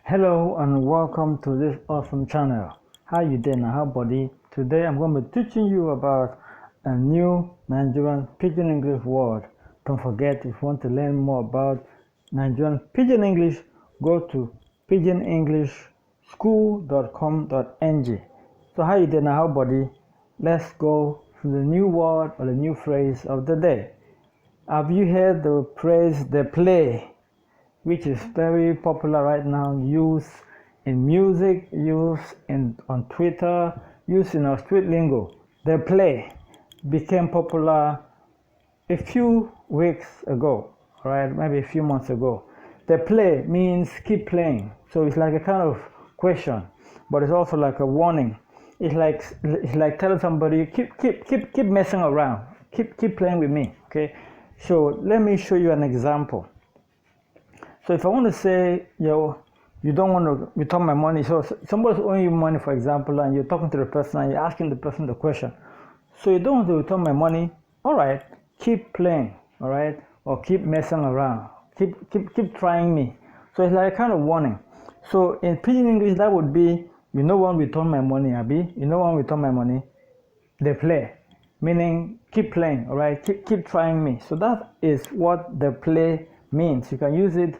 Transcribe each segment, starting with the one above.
Hello and welcome to this awesome channel. How you doing? How buddy? Today I'm going to be teaching you about a new Nigerian Pidgin English word. Don't forget, if you want to learn more about Nigerian Pidgin English, go to pidginenglishschool.com.ng. So how you doing? How buddy? Let's go to the new word or the new phrase of the day. Have you heard the phrase "the play," which is very popular right now, used in music, used on Twitter, used in our street lingo? The play became popular a few weeks ago, right? Maybe a few months ago. The play means keep playing. So it's like a kind of question, but it's also like a warning. It's like telling somebody, keep messing around, keep playing with me. Okay. So let me show you an example. So if I want to say, you don't want to return my money, so somebody's owing you money, for example, and you're talking to the person and you're asking the person the question. So you don't want to return my money, all right, keep playing, all right, or keep messing around, keep trying me. So it's like a kind of warning. So in Pidgin English, that would be, you no want to return my money, Abi, you no want to return my money, they play, meaning keep playing, all right, keep trying me. So that is what the play means. You can use it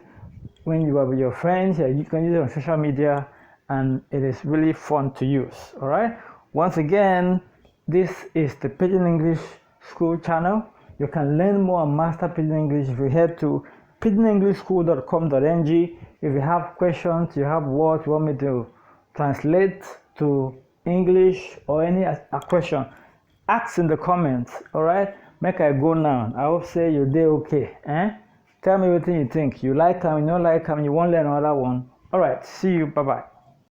when you are with your friends, you can use it on social media, and it is really fun to use. All right. Once again, this is the Pidgin English School channel. You can learn more and master Pidgin English if you head to pidginenglishschool.com.ng. If you have questions, you have words you want me to translate to English or any question, ask in the comments. All right. Make I go now. I hope say you day okay. Tell me what you think. You like them, you don't like them, you want to learn another one. All right, see you. Bye-bye.